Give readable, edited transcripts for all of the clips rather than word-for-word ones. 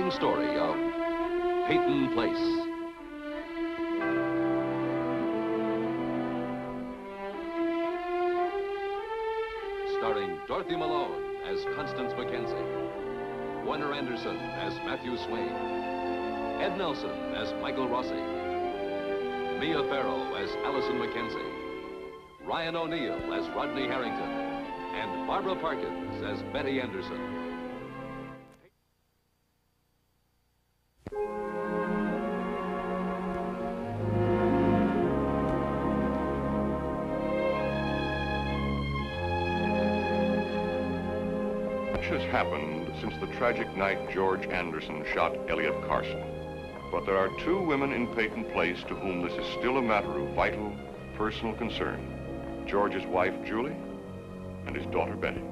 thrilling story of Peyton Place. Starring Dorothy Malone as Constance Mackenzie, Warner Anderson as Matthew Swain, Ed Nelson as Michael Rossi, Mia Farrow as Allison Mackenzie, Ryan O'Neill as Rodney Harrington, and Barbara Parkins as Betty Anderson. Much has happened since the tragic night George Anderson shot Elliot Carson. But there are two women in Peyton Place to whom this is still a matter of vital, personal concern. George's wife, Julie, and his daughter, Betty.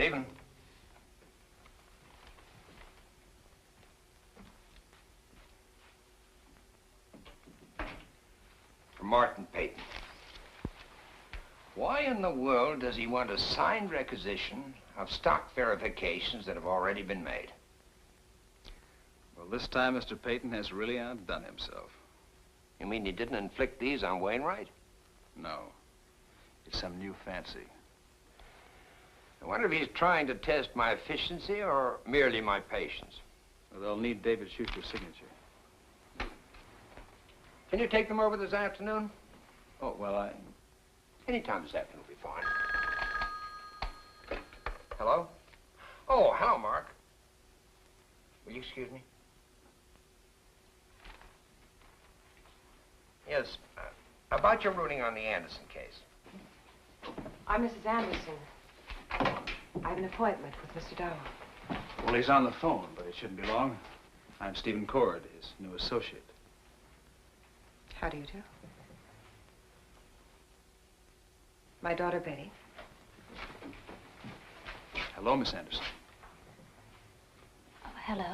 Stephen. For Martin Peyton. Why in the world does he want a signed requisition of stock verifications that have already been made? Well, this time Mr. Peyton has really outdone himself. You mean he didn't inflict these on Wainwright? No. It's some new fancy. I wonder if he's trying to test my efficiency or merely my patience. Well, they'll need David Shuster's signature. Can you take them over this afternoon? Oh, well, Anytime this afternoon will be fine. Hello? Oh, hello, Mark. Will you excuse me? Yes, about your ruling on the Anderson case. I'm Mrs. Anderson. I have an appointment with Mr. Dow. well, he's on the phone, but it shouldn't be long. I'm Stephen Cord, his new associate. How do you do? My daughter, Betty. Hello, Miss Anderson. Oh, hello.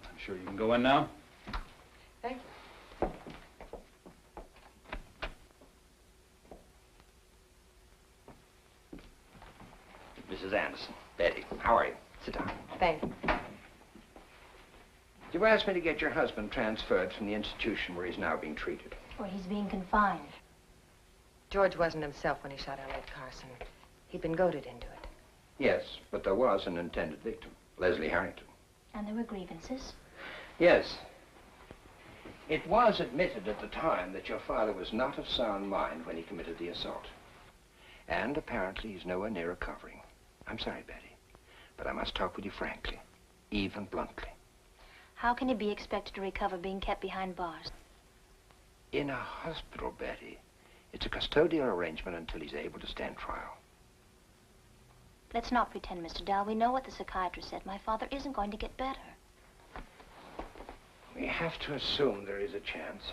I'm sure you can go in now. Thank you. Mrs. Anderson, Betty, how are you? Sit down. Thank you. You asked me to get your husband transferred from the institution where he's now being treated. Well, he's being confined. George wasn't himself when he shot Elliot Carson. He'd been goaded into it. Yes, but there was an intended victim, Leslie Harrington. And there were grievances. Yes. It was admitted at the time that your father was not of sound mind when he committed the assault. And apparently he's nowhere near recovering. I'm sorry, Betty, but I must talk with you frankly, even bluntly. How can he be expected to recover being kept behind bars? In a hospital, Betty, it's a custodial arrangement until he's able to stand trial. Let's not pretend, Mr. Dow. We know what the psychiatrist said. My father isn't going to get better. We have to assume there is a chance.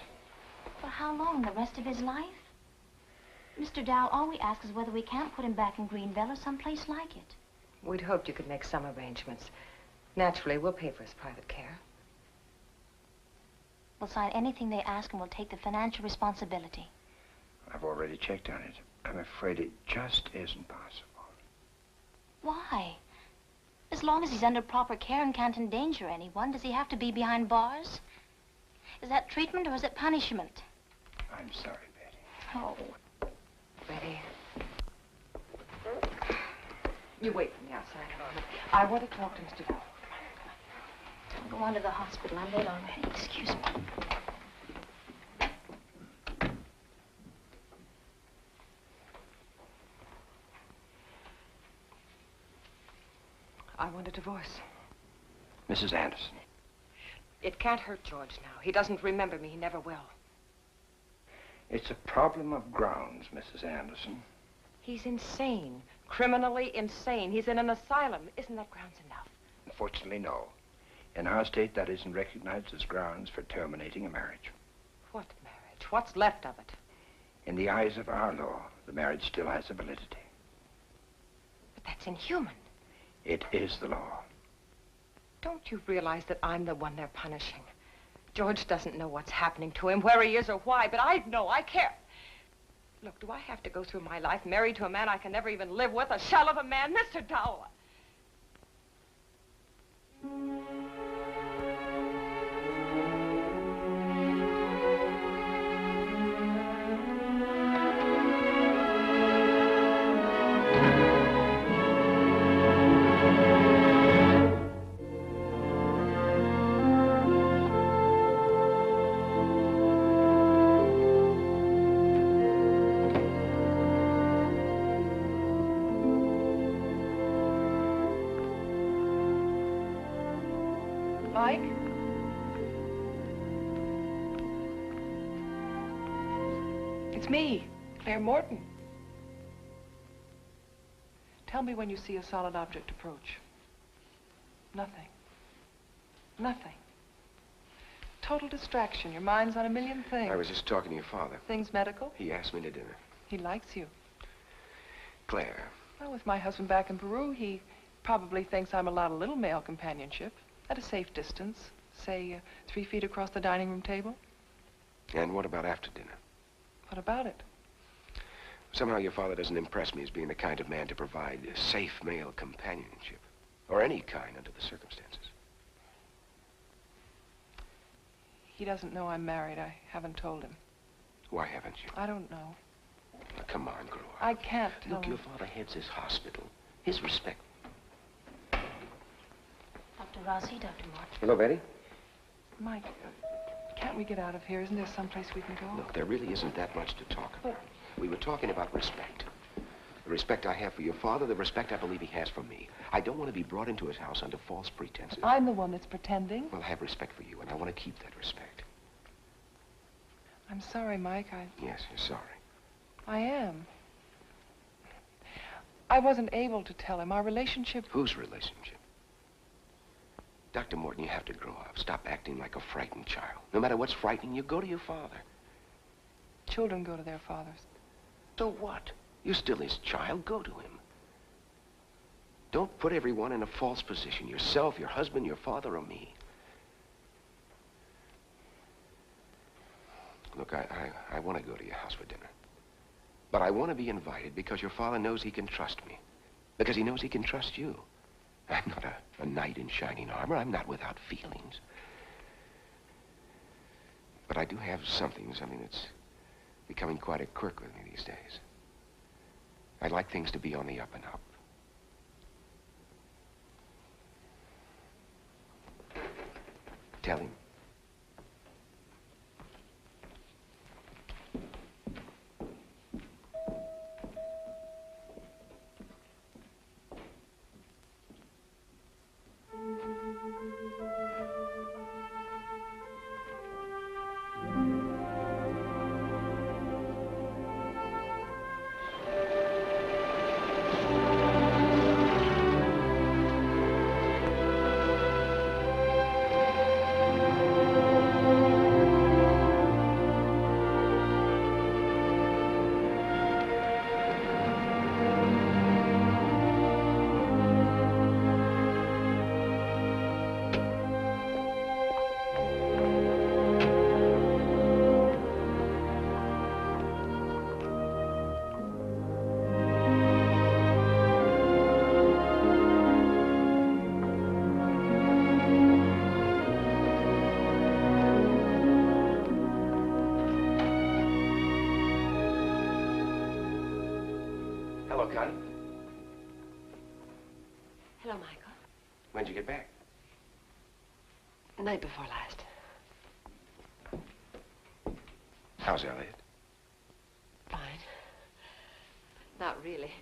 For how long? The rest of his life? Mr. Dow, all we ask is whether we can't put him back in Greenville or someplace like it. We'd hoped you could make some arrangements. Naturally, we'll pay for his private care. We'll sign anything they ask and we'll take the financial responsibility. I've already checked on it. I'm afraid it just isn't possible. Why? As long as he's under proper care and can't endanger anyone, does he have to be behind bars? Is that treatment or is it punishment? I'm sorry, Betty. Oh. Betty. You wait for me outside a moment. I want to talk to Mr. Dow. I'll go on to the hospital. I'm late already. Excuse me. I want a divorce. Mrs. Anderson. It can't hurt George now. He doesn't remember me. He never will. It's a problem of grounds, Mrs. Anderson. He's insane. Criminally insane. He's in an asylum. Isn't that grounds enough? Unfortunately, no. In our state, that isn't recognized as grounds for terminating a marriage. What marriage? What's left of it? In the eyes of our law, the marriage still has a validity. But that's inhuman. It is the law. Don't you realize that I'm the one they're punishing? George doesn't know what's happening to him, where he is or why, but I know, I care. Look, do I have to go through my life married to a man I can never even live with, a shell of a man? Mr. Dowell. Mike? It's me, Claire Morton. Tell me when you see a solid object approach. Nothing. Nothing. Total distraction. Your mind's on a million things. I was just talking to your father. Things medical? He asked me to dinner. He likes you. Claire. Well, with my husband back in Peru, he probably thinks I'm allowed a little male companionship. At a safe distance, say 3 feet across the dining room table. And what about after dinner? What about it? Somehow your father doesn't impress me as being the kind of man to provide safe male companionship. Or any kind under the circumstances. He doesn't know I'm married. I haven't told him. Why haven't you? I don't know. Now, come on, grow up. I can't tell Look, him. your father heads this hospital. His respect. Dr. Rossi, Dr. Morton. Hello, Betty. Mike, can't we get out of here? Isn't there someplace we can go? Look, there really isn't that much to talk about. We were talking about respect. The respect I have for your father, the respect I believe he has for me. I don't want to be brought into his house under false pretenses. I'm the one that's pretending. Well, I have respect for you, and I want to keep that respect. I'm sorry, Mike. Yes, you're sorry. I am. I wasn't able to tell him. Our relationship... Whose relationship? Dr. Morton, you have to grow up. Stop acting like a frightened child. No matter what's frightening you, go to your father. Children go to their fathers. So what? You're still his child. Go to him. Don't put everyone in a false position. Yourself, your husband, your father, or me. Look, I want to go to your house for dinner. But I want to be invited because your father knows he can trust me. Because he knows he can trust you. I'm not a knight in shining armor. I'm not without feelings. But I do have something that's becoming quite a quirk with me these days. I'd like things to be on the up and up. Tell him. Hello, Connie. Hello, Michael. When'd you get back? The night before last. How's Elliot? Fine. Not really.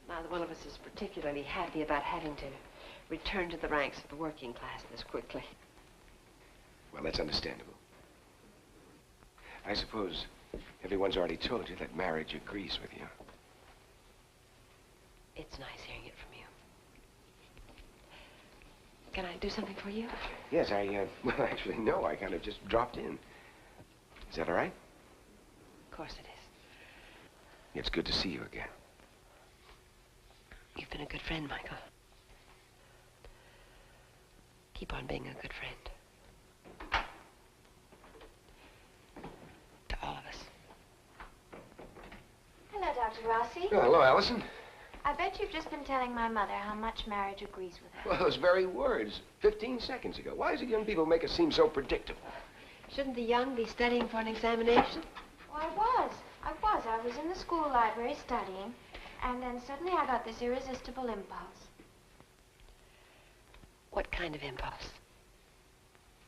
Neither one of us is particularly happy about having to return to the ranks of the working class this quickly. Well, that's understandable. I suppose everyone's already told you that marriage agrees with you. It's nice hearing it from you. Can I do something for you? Yes, well, actually, no. I kind of just dropped in. Is that all right? Of course it is. It's good to see you again. You've been a good friend, Michael. Keep on being a good friend. To all of us. Hello, Dr. Rossi. Oh, hello, Allison. I bet you've just been telling my mother how much marriage agrees with her. Well, those very words, 15 seconds ago. Why is it young people make it seem so predictable? Shouldn't the young be studying for an examination? Well, I was. I was in the school library studying, and then suddenly I got this irresistible impulse. What kind of impulse?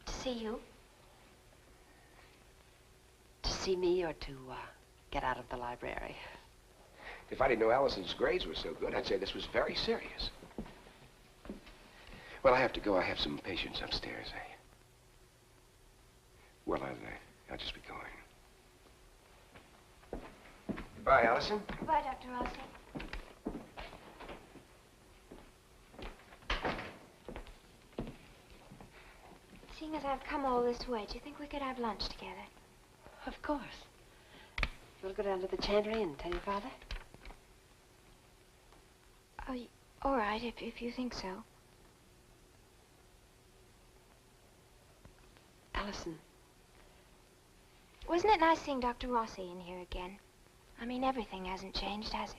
To see you. To see me or to get out of the library? If I didn't know Allison's grades were so good, I'd say this was very serious. Well, I have to go. I have some patients upstairs. Well, I'll just be going. Goodbye, Allison. Goodbye, Dr. Rossi. Seeing as I've come all this way, do you think we could have lunch together? Of course. You want to go down to the chantry and tell your father? Oh, all right, if you think so. Allison. Wasn't it nice seeing Dr. Rossi in here again? I mean, everything hasn't changed, has it?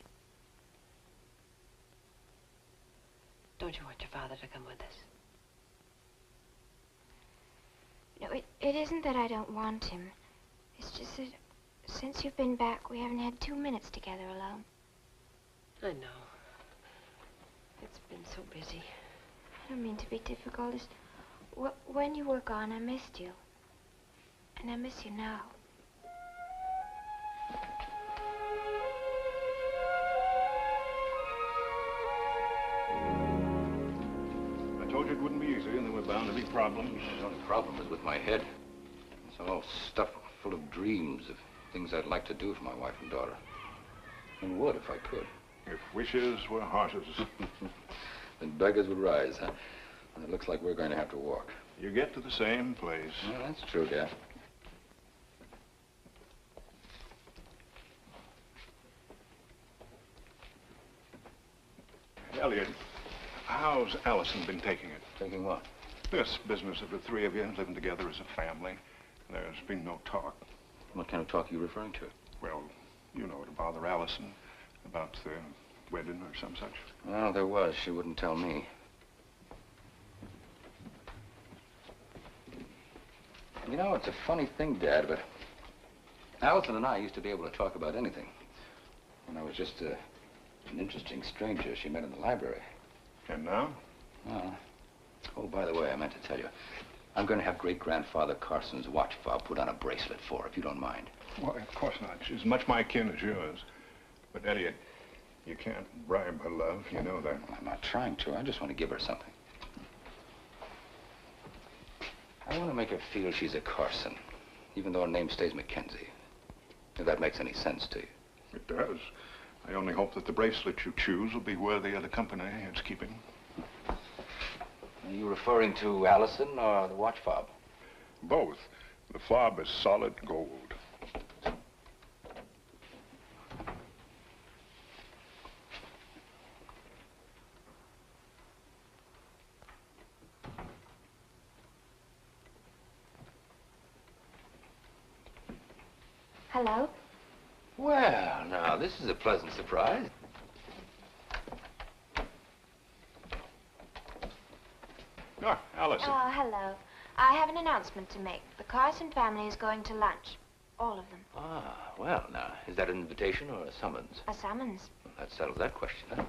Don't you want your father to come with us? No, it isn't that I don't want him. It's just that since you've been back, we haven't had 2 minutes together alone. I know. It's been so busy. I don't mean to be difficult. It's, when you were gone, I missed you. And I miss you now. I told you it wouldn't be easy, and there were bound to be problems. The only problem is with my head. It's all stuffed full of dreams of things I'd like to do for my wife and daughter. And would if I could. If wishes were horses. Then beggars would rise, huh? And it looks like we're going to have to walk. You get to the same place. Well, that's true, Dad. Elliot, how's Allison been taking it? Taking what? This business of the three of you living together as a family. There's been no talk. What kind of talk are you referring to? Well, you know, to bother Allison about the wedding or some such. Well, there was. She wouldn't tell me. You know, it's a funny thing, Dad, but Allison and I used to be able to talk about anything. When I was just an interesting stranger she met in the library. And now? Well, oh, by the way, I meant to tell you. I'm going to have great-grandfather Carson's watch fob put on a bracelet for her, if you don't mind. Why, of course not. She's as much my kin as yours. But, Elliot, you can't bribe her love. You know that. I'm not trying to. I just want to give her something. I want to make her feel she's a Carson, even though her name stays Mackenzie. If that makes any sense to you. It does. I only hope that the bracelet you choose will be worthy of the company it's keeping. Are you referring to Allison or the watch fob? Both. The fob is solid gold. Hello? Well, now, this is a pleasant surprise. Ah, Allison. Oh, hello. I have an announcement to make. The Carson family is going to lunch. All of them. Ah, well, now, is that an invitation or a summons? A summons. Well, that settles that question, huh?